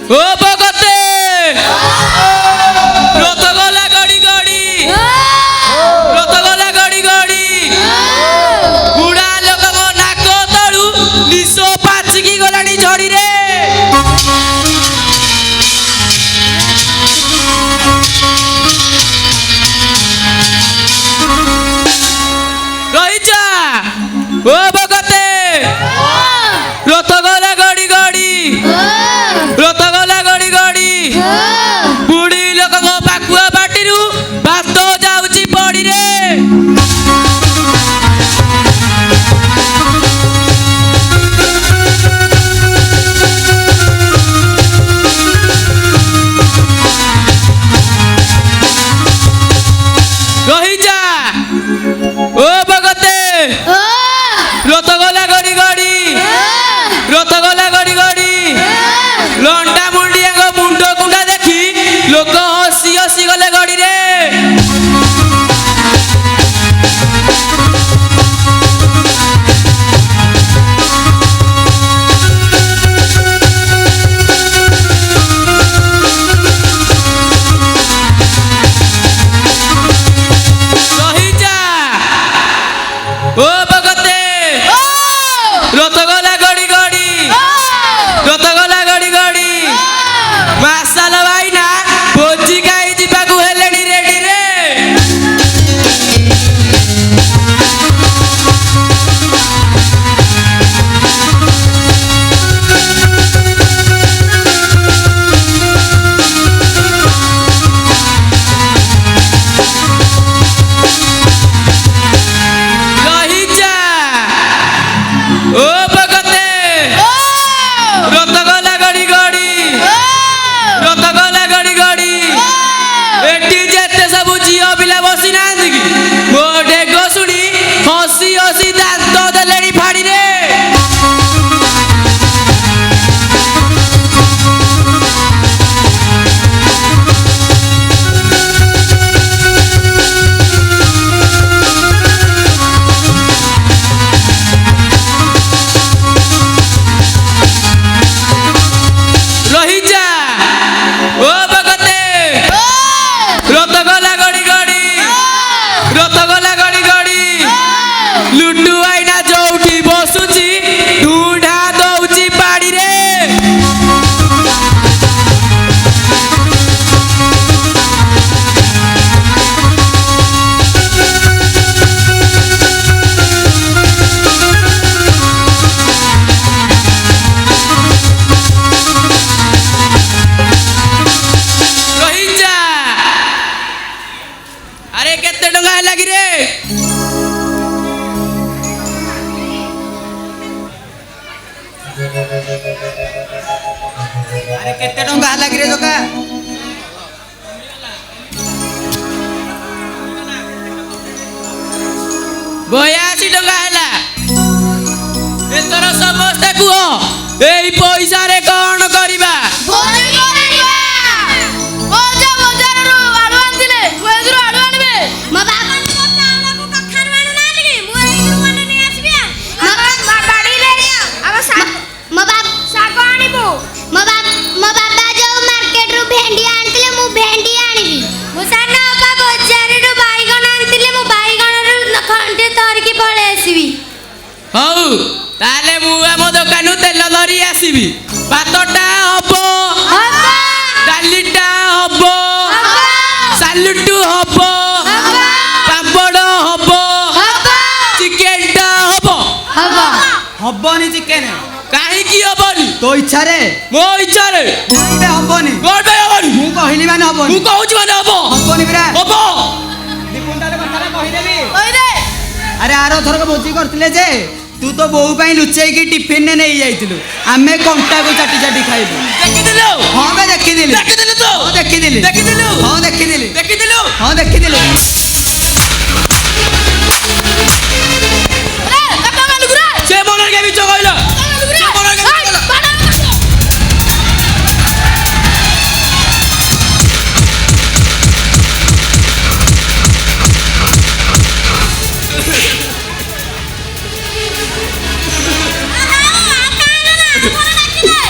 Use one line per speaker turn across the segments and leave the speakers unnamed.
ओ भगते रथ गला गड़ी गड़ी रथ गला गड़ी गड़ी बुढ़ा लोक नाक तलू निश पाचिकी गलानी झड़ी रे रही जा ओ भगते रथ गला गड़ी गड़ी रथ गला गड़ी गड़ी बुढ़ी लोक पाखुआ बाटी भात जाऊची पड़ी रे रही जा ओ भगते रथ गला गड़ी गड़ी रथ गला गड़ी गड़ी लंडा मुंडिया मुंड कुंडा देखी लोक हसी हसी गले गड़ी रे रही जा ओ भगते रथ गला गड़ी गड़ी रथ गला गड़ी गड़ी मासाल भाईना भोजी खाई जीवाकू हेलेनी रेडी रे रही जा ओ भगते रथ गला गड़ी गड़ी रथ गला गड़ी गड़ी एटी जेते सब झियो पिला बसी नांदी कि मो ढेग सुनी हसी हसी दांत देलेनी फाड़ी रे रही जा ओ भगते रथ गला गड़ी गड़ी रथ गला गड़ी गड़ी लुटू आईना जोठी बसुची ढूंढा दौची पाड़ी रे रही जा अरे केते टंगा लगी रे
अरे केते टंका लागी रे जोका
82 टंका हैला एतर समस्ते कुह एई पैसा रे कौन करिबा हौ ताले मु आम दुकान तेल धरी आसबि भातटा हबो डालीटा हबो सालुटू हबो पापड़ हबो चिकेनटा हबो
हबनी चिकेन
काहे की हबनी
तो इच्छा रे
मो इच्छा रे
कोइबे हबनी
कोइबे हबनी
मु कहिली माने हबनी
मु कहूची माने हबो
हबनी बिरा
हबो
दीपुंडाले कथारे कहिदेबी अरे आरो थरक भोजी करथिले जे तू तो बोहू पाई लुचेई की टिफिन ने नहीं जाइतिलु आमे कंटा को चाटी चाटी खाइबु
देखि दिलो
हां बे देखि दिली
देखि दिली तो
देखि दिली
देखि दिलु
हां देखि दिली ହଁ ଦେଖିଥିଲି।
ସେ ମନରେ କେ ମିଛ କହିଲ? ସେ ମନରେ କେ ମିଛ କହିଲ?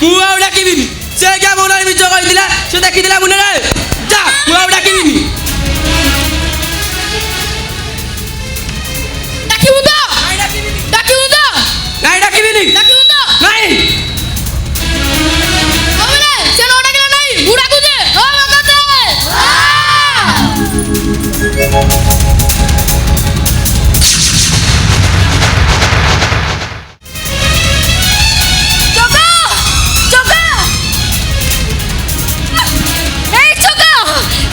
ମୁଁ ଆଉ ଡାକିବିନି। ସେ କେ ମନରେ ମିଛ କହିଥିଲା, ସେ ଦେଖିଥିଲା ମୁନରେ। ଯା, ମୁଁ ଆଉ ଡାକିବିନି। ନାଇଁ ଡାକିବିନି। ନାଇଁ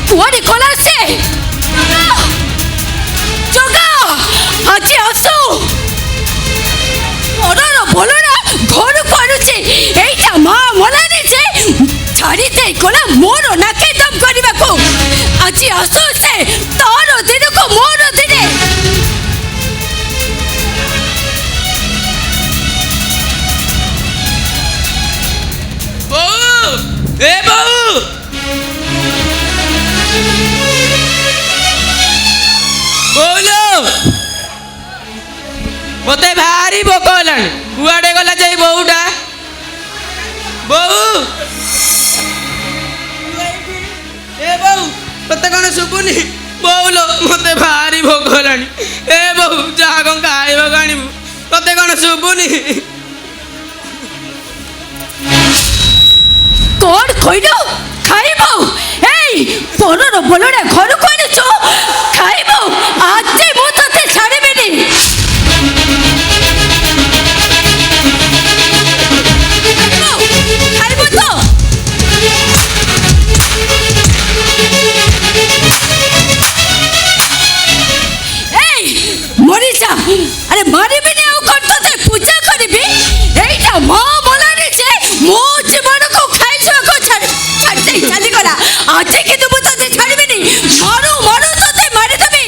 କୁଆଡେ ଗଲା ସେ? ଜଗା ଆଜି ଆସୁ ଅରର ଭଲରା ଘରକୁ ଆଣୁଛି। ଏଇଟା ମା ମଲାନି ଯେ ଛାଡ଼ି ଦେଇ ଗଲା ମୋର ନାକେ ଦମ କରିବାକୁ। ଆଜି ଆସୁ ସେ, ତାର ଦିନକୁ ମୋର ଦିନେ।
ବୋଉ, ଏ ବୋଉ, ବୋଉଲୋ, ମତେ ଭାରି ଭୋକ ହେଲାଣି। କୁଆଡେ ଗଲା ଯେ ଏଇ ବୋଉଟା? ବୋଉ, ଏ ବୋଉ, ତତେ କଣ ଶୁଭୁନି? ବୋଉଲୋ, ମତେ ଭାରି ଭୋକ ହେଲାଣି। ଏ ବୋଉ, ଯାହା କଣ ଖାଇବାକୁ ଆଣିବୁ। ତତେ କଣ ଶୁଭୁନି?
କଣ କହିଲ? ଖାଇବ? ଏଇ ପରର ଭଲରା ଘରକୁ ଆଣିଛୁ, ଖାଇବ? ଆଜି ମୁଁ ତତେ ଛାଡ଼ିବିନି। ଖାଇବ ତ? ଏଇ ମରିଯା। ଆରେ ମାରିବିନି ଆଉ କଣ ତତେ ପୂଜା କରିବି? ଏଇଟା ମା ମଲାନି ଯେ ମୋ ଜୀବନକୁ ଖାଇଯିବାକୁ ଛାଡ଼ି ଦେଇ ଚାଲିଗଲା। ଆଜି କିନ୍ତୁ ମୁଁ ତତେ ଛାଡ଼ିବିନି। ମାରୁ ମାରୁ ତତେ ମାରିଦେବି।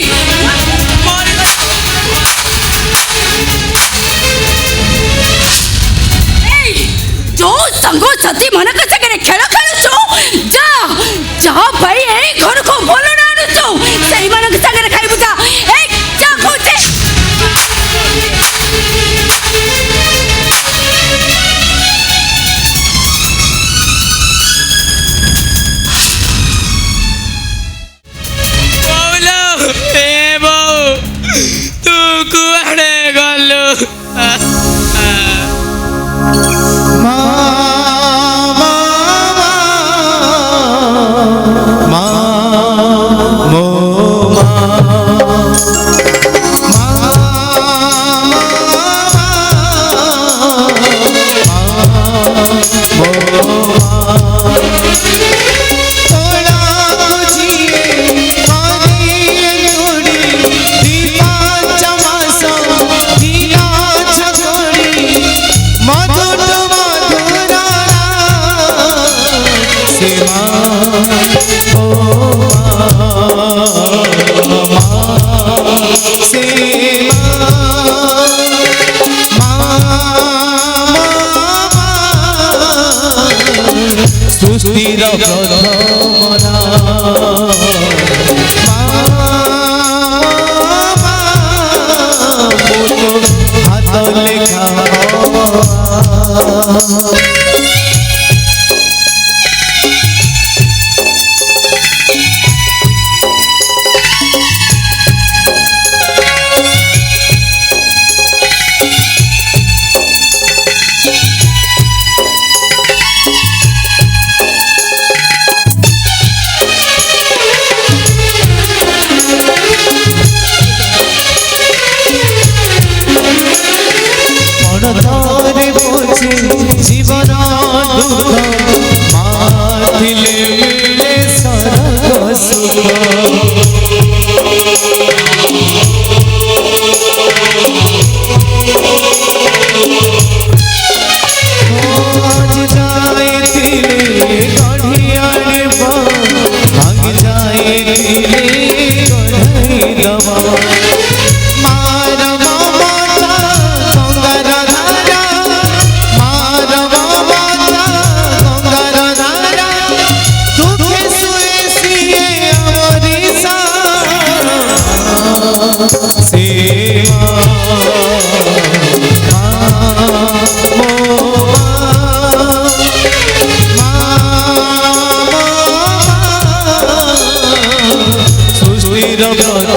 ଏଇ ଯୋଉ ସାଙ୍ଗସାଥି ମାନଙ୍କ ସାଙ୍ଗରେ ଖେଳ ଖେଳୁଛୁ, ଯା ଯାହା ପାଇଁ ଏଇ ଘରକୁ ଭଲ ନା ଆଣୁଛୁ, ସେଇମାନଙ୍କ ସାଙ୍ଗରେ ଖାଇବୁ। ଯା, ଏଇ ଯା କହୁଛେ।
ବୋଉଲୋ, ଏ ବୋଉ, ତୁ କୁଆଡେ ଗଲୁ?
সুস্থির প্রথমনা হাত লেখা জীবন ସୃଷ୍ଟିର ପ୍ରଥମ